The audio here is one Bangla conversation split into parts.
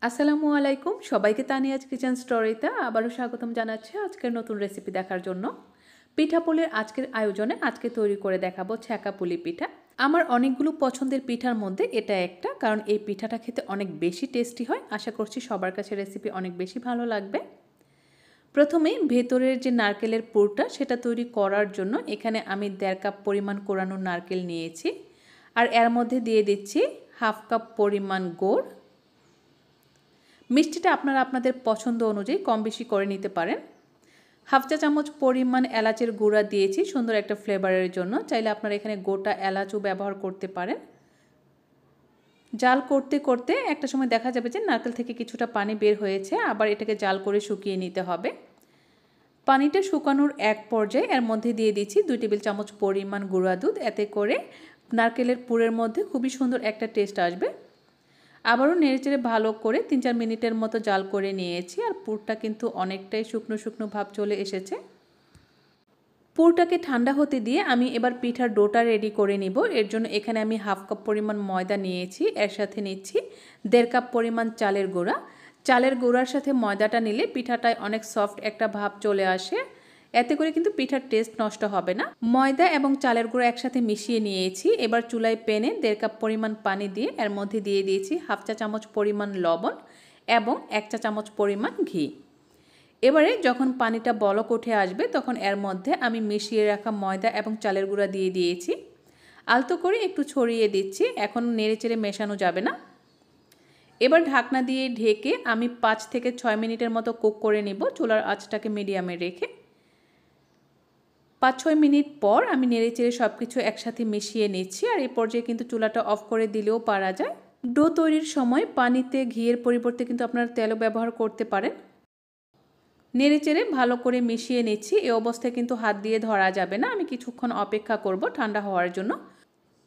আসসালামু আলাইকুম সবাইকে তানিয়াজ কিচেন স্টোরিতে আবারও স্বাগতম জানাচ্ছি আজকের নতুন রেসিপি দেখার জন্য। পিঠাপুলির আজকের আয়োজনে আজকে তৈরি করে দেখাবো ছ্যাঁকা পুলি পিঠা। আমার অনেকগুলো পছন্দের পিঠার মধ্যে এটা একটা, কারণ এই পিঠাটা খেতে অনেক বেশি টেস্টি হয়। আশা করছি সবার কাছে রেসিপি অনেক বেশি ভালো লাগবে। প্রথমে ভেতরের যে নারকেলের পুরটা সেটা তৈরি করার জন্য এখানে আমি 1.5 কাপ পরিমাণ কোরানো নারকেল নিয়েছি, আর এর মধ্যে দিয়ে দিচ্ছি 1/2 কাপ পরিমাণ গুড়। মিষ্টিটা আপনারা আপনাদের পছন্দ অনুযায়ী কম বেশি করে নিতে পারেন। 1/2 চা চামচ পরিমাণ এলাচের গুঁড়া দিয়েছি সুন্দর একটা ফ্লেভারের জন্য। চাইলে আপনারা এখানে গোটা এলাচও ব্যবহার করতে পারেন। জাল করতে করতে একটা সময় দেখা যাবে যে নারকেল থেকে কিছুটা পানি বের হয়েছে, আবার এটাকে জাল করে শুকিয়ে নিতে হবে। পানিটা শুকানোর এক পর্যায়ে এর মধ্যে দিয়ে দিচ্ছি 2 টেবিল চামচ পরিমাণ গুঁড়া দুধ। এতে করে নারকেলের পুরের মধ্যে খুবই সুন্দর একটা টেস্ট আসবে। আবারও নেড়েচেড়ে ভালো করে 3-4 মিনিটের মতো জাল করে নিয়েছি, আর পুরটা কিন্তু অনেকটাই শুকনো শুকনো ভাব চলে এসেছে। পুরটাকে ঠান্ডা হতে দিয়ে আমি এবার পিঠার ডোটা রেডি করে নিব। এর জন্য এখানে আমি 1/2 কাপ পরিমাণ ময়দা নিয়েছি, এর সাথে নিচ্ছি 1.5 কাপ পরিমাণ চালের গুঁড়া। চালের গুঁড়ার সাথে ময়দাটা নিলে পিঠাটায় অনেক সফট একটা ভাব চলে আসে, এতে করে কিন্তু পিঠার টেস্ট নষ্ট হবে না। ময়দা এবং চালের গুঁড়ো একসাথে মিশিয়ে নিয়েছি। এবার চুলায় প্যানে 1.5 কাপ পরিমাণ পানি দিয়ে এর মধ্যে দিয়ে দিয়েছি 1/2 চা চামচ পরিমাণ লবণ এবং 1 চা চামচ পরিমাণ ঘি। এবারে যখন পানিটা বলক উঠে আসবে তখন এর মধ্যে আমি মিশিয়ে রাখা ময়দা এবং চালের গুঁড়া দিয়ে দিয়েছি। আলতো করে একটু ছড়িয়ে দিচ্ছি, এখন নেড়েচেড়ে মেশানো যাবে না। এবার ঢাকনা দিয়ে ঢেকে আমি 5 থেকে 6 মিনিটের মতো কুক করে নিব, চুলার আঁচটাকে মিডিয়ামে রেখে। 5-6 মিনিট পর আমি নেড়েচেড়ে সব কিছু একসাথে মিশিয়ে নিচ্ছি, আর এই পর্যায়ে কিন্তু চুলাটা অফ করে দিলেও পারা যায়। ডো তৈরির সময় পানিতে ঘিয়ের পরিবর্তে কিন্তু আপনারা তেলও ব্যবহার করতে পারেন। নেড়েচেড়ে ভালো করে মিশিয়ে নিচ্ছি। এই অবস্থায় কিন্তু হাত দিয়ে ধরা যাবে না, আমি কিছুক্ষণ অপেক্ষা করব ঠান্ডা হওয়ার জন্য।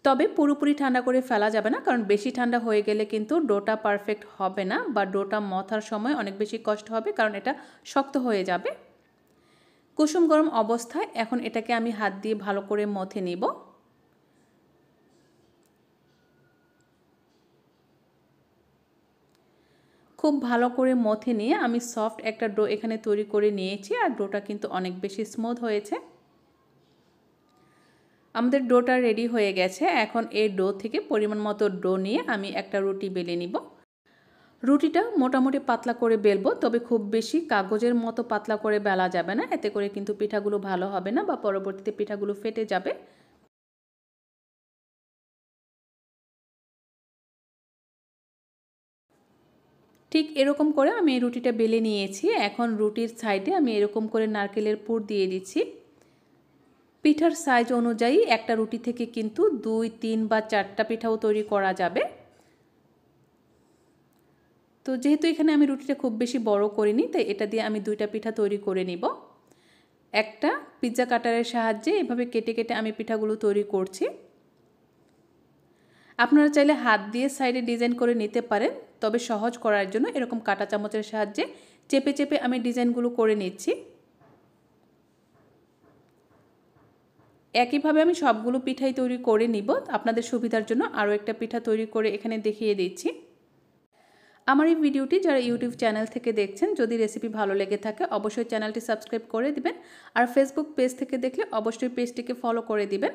তবে পুরোপুরি ঠান্ডা করে ফেলা যাবে না, কারণ বেশি ঠান্ডা হয়ে গেলে কিন্তু ডোটা পারফেক্ট হবে না, বা ডোটা মথার সময় অনেক বেশি কষ্ট হবে, কারণ এটা শক্ত হয়ে যাবে। কুসুম গরম অবস্থায় এখন এটাকে আমি হাত দিয়ে ভালো করে মথে নিব। খুব ভালো করে মথে নিয়ে আমি সফট একটা ডো এখানে তৈরি করে নিয়েছি, আর ডোটা কিন্তু অনেক বেশি স্মুথ হয়েছে। আমাদের ডোটা রেডি হয়ে গেছে। এখন এই ডো থেকে পরিমাণ মতো ডো নিয়ে আমি একটা রুটি বেলে নিব। রুটিটা মোটামুটি পাতলা করে বেলবো, তবে খুব বেশি কাগজের মতো পাতলা করে বেলা যাবে না, এতে করে কিন্তু পিঠাগুলো ভালো হবে না বা পরবর্তীতে পিঠাগুলো ফেটে যাবে। ঠিক এরকম করে আমি এই রুটিটা বেলে নিয়েছি। এখন রুটির সাইডে আমি এরকম করে নারকেলের পুর দিয়ে দিচ্ছি। পিঠার সাইজ অনুযায়ী একটা রুটি থেকে কিন্তু 2, 3 বা 4টা পিঠাও তৈরি করা যাবে। তো যেহেতু এখানে আমি রুটিটা খুব বেশি বড় করিনি, তাই এটা দিয়ে আমি 2টা পিঠা তৈরি করে নিব। একটা পিৎজা কাটারের সাহায্যে এভাবে কেটে কেটে আমি পিঠাগুলো তৈরি করছি। আপনারা চাইলে হাত দিয়ে সাইডে ডিজাইন করে নিতে পারেন, তবে সহজ করার জন্য এরকম কাঁটা চামচের সাহায্যে চেপে চেপে আমি ডিজাইনগুলো করে নিচ্ছি। একইভাবে আমি সবগুলো পিঠাই তৈরি করে নিব। আপনাদের সুবিধার জন্য আরও একটা পিঠা তৈরি করে এখানে দেখিয়ে দিচ্ছি। আমার এই ভিডিওটি যারা ইউটিউব চ্যানেল থেকে দেখছেন, যদি রেসিপি ভালো লেগে থাকে অবশ্যই চ্যানেলটি সাবস্ক্রাইব করে দিবেন, আর ফেসবুক পেজ থেকে দেখলে অবশ্যই পেজটিকে ফলো করে দিবেন,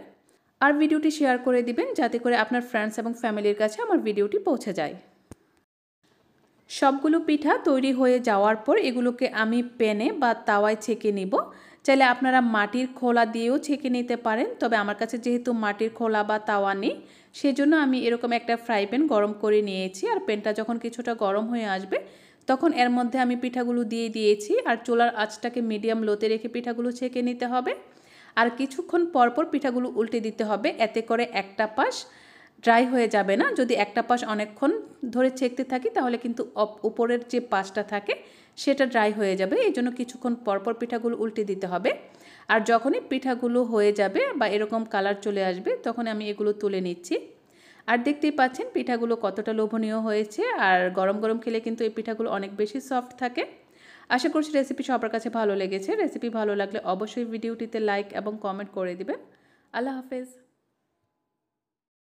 আর ভিডিওটি শেয়ার করে দিবেন যাতে করে আপনার ফ্রেন্ডস এবং ফ্যামিলির কাছে আমার ভিডিওটি পৌঁছে যায়। সবগুলো পিঠা তৈরি হয়ে যাওয়ার পর এগুলোকে আমি প্যানে বা তাওয়ায় ছেঁকে নিব। চাইলে আপনারা মাটির খোলা দিয়েও ছেঁকে নিতে পারেন, তবে আমার কাছে যেহেতু মাটির খোলা বা তাওয়া নেই, সেজন্য আমি এরকম একটা ফ্রাই প্যান গরম করে নিয়েছি। আর প্যানটা যখন কিছুটা গরম হয়ে আসবে তখন এর মধ্যে আমি পিঠাগুলো দিয়ে দিয়েছি, আর চুলার আঁচটাকে মিডিয়াম লোতে রেখে পিঠাগুলো ছেঁকে নিতে হবে। আর কিছুক্ষণ পরপর পিঠাগুলো উল্টে দিতে হবে, এতে করে একটা পাশ ড্রাই হয়ে যাবে না। যদি একটা পাশ অনেকক্ষণ ধরে ছেঁকতে থাকি তাহলে কিন্তু উপরের যে পাশটা থাকে সেটা ড্রাই হয়ে যাবে। এই জন্য কিছুক্ষণ পরপর পিঠাগুলো উল্টে দিতে হবে। আর যখনই পিঠাগুলো হয়ে যাবে বা এরকম কালার চলে আসবে তখন আমি এগুলো তুলে নিচ্ছি। আর দেখতেই পাচ্ছেন পিঠাগুলো কতটা লোভনীয় হয়েছে, আর গরম গরম খেলে কিন্তু এই পিঠাগুলো অনেক বেশি সফট থাকে। আশা করছি রেসিপি সবার কাছে ভালো লেগেছে। রেসিপি ভালো লাগলে অবশ্যই ভিডিওটিতে লাইক এবং কমেন্ট করে দিবেন। আল্লাহ হাফেজ।